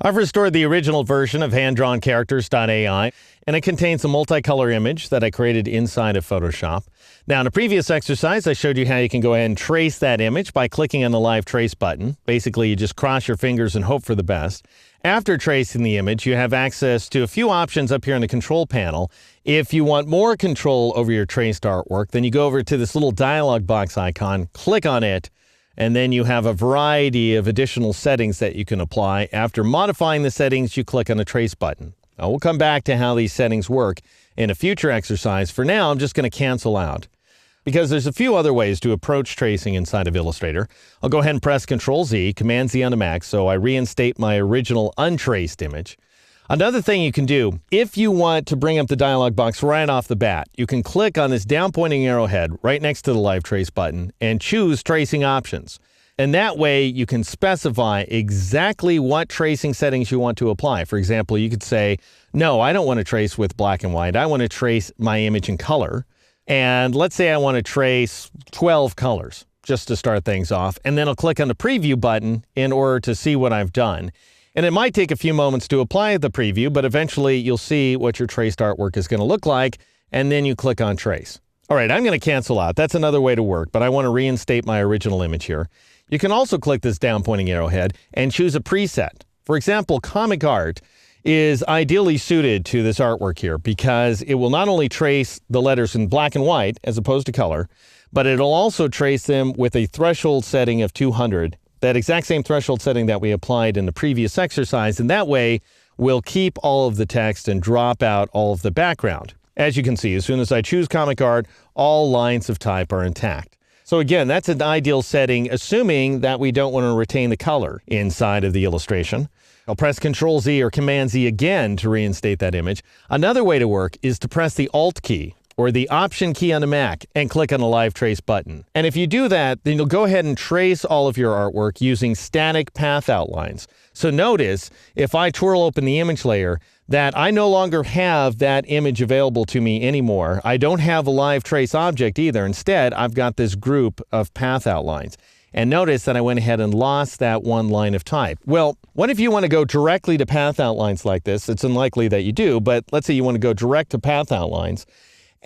I've restored the original version of HandDrawnCharacters.ai, and it contains a multicolor image that I created inside of Photoshop. Now, in a previous exercise, I showed you how you can go ahead and trace that image by clicking on the Live Trace button. Basically, you just cross your fingers and hope for the best. After tracing the image, you have access to a few options up here in the control panel. If you want more control over your traced artwork, then you go over to this little dialog box icon, click on it, and then you have a variety of additional settings that you can apply. After modifying the settings, you click on the Trace button. Now, we'll come back to how these settings work in a future exercise. For now, I'm just going to cancel out, because there's a few other ways to approach tracing inside of Illustrator. I'll go ahead and press Control-Z, Command-Z on the Mac, so I reinstate my original untraced image. Another thing you can do, if you want to bring up the dialog box right off the bat, you can click on this down-pointing arrowhead right next to the Live Trace button and choose Tracing Options. And that way, you can specify exactly what tracing settings you want to apply. For example, you could say, no, I don't want to trace with black and white. I want to trace my image in color. And let's say I want to trace 12 colors just to start things off. And then I'll click on the Preview button in order to see what I've done. And it might take a few moments to apply the preview, but eventually you'll see what your traced artwork is going to look like, and then you click on Trace. All right, I'm going to cancel out. That's another way to work, but I want to reinstate my original image here. You can also click this down-pointing arrowhead and choose a preset. For example, Comic Art is ideally suited to this artwork here because it will not only trace the letters in black and white as opposed to color, but it'll also trace them with a threshold setting of 200. That exact same threshold setting that we applied in the previous exercise, and that way we'll keep all of the text and drop out all of the background. As you can see, as soon as I choose Comic Art, all lines of type are intact. So again, that's an ideal setting, assuming that we don't want to retain the color inside of the illustration. I'll press Control-Z or Command-Z again to reinstate that image. Another way to work is to press the Alt key or the Option key on the Mac and click on the Live Trace button. And if you do that, then you'll go ahead and trace all of your artwork using static path outlines. So notice, if I twirl open the image layer, that I no longer have that image available to me anymore. I don't have a Live Trace object either. Instead, I've got this group of path outlines. And notice that I went ahead and lost that one line of type. Well, what if you want to go directly to path outlines like this? It's unlikely that you do, but let's say you want to go direct to path outlines,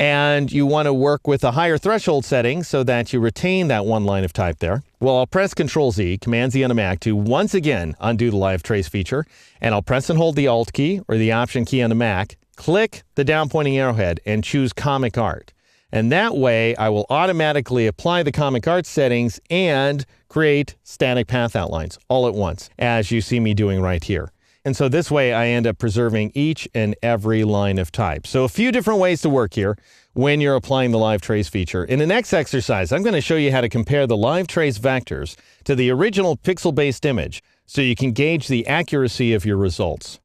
and you want to work with a higher threshold setting so that you retain that one line of type there. Well, I'll press Control-Z, Command-Z on the Mac to once again undo the Live Trace feature, and I'll press and hold the Alt key or the Option key on the Mac, click the down-pointing arrowhead, and choose Comic Art. And that way, I will automatically apply the Comic Art settings and create static path outlines all at once, as you see me doing right here. And so this way I end up preserving each and every line of type. So a few different ways to work here when you're applying the Live Trace feature. In the next exercise, I'm going to show you how to compare the Live Trace vectors to the original pixel-based image so you can gauge the accuracy of your results.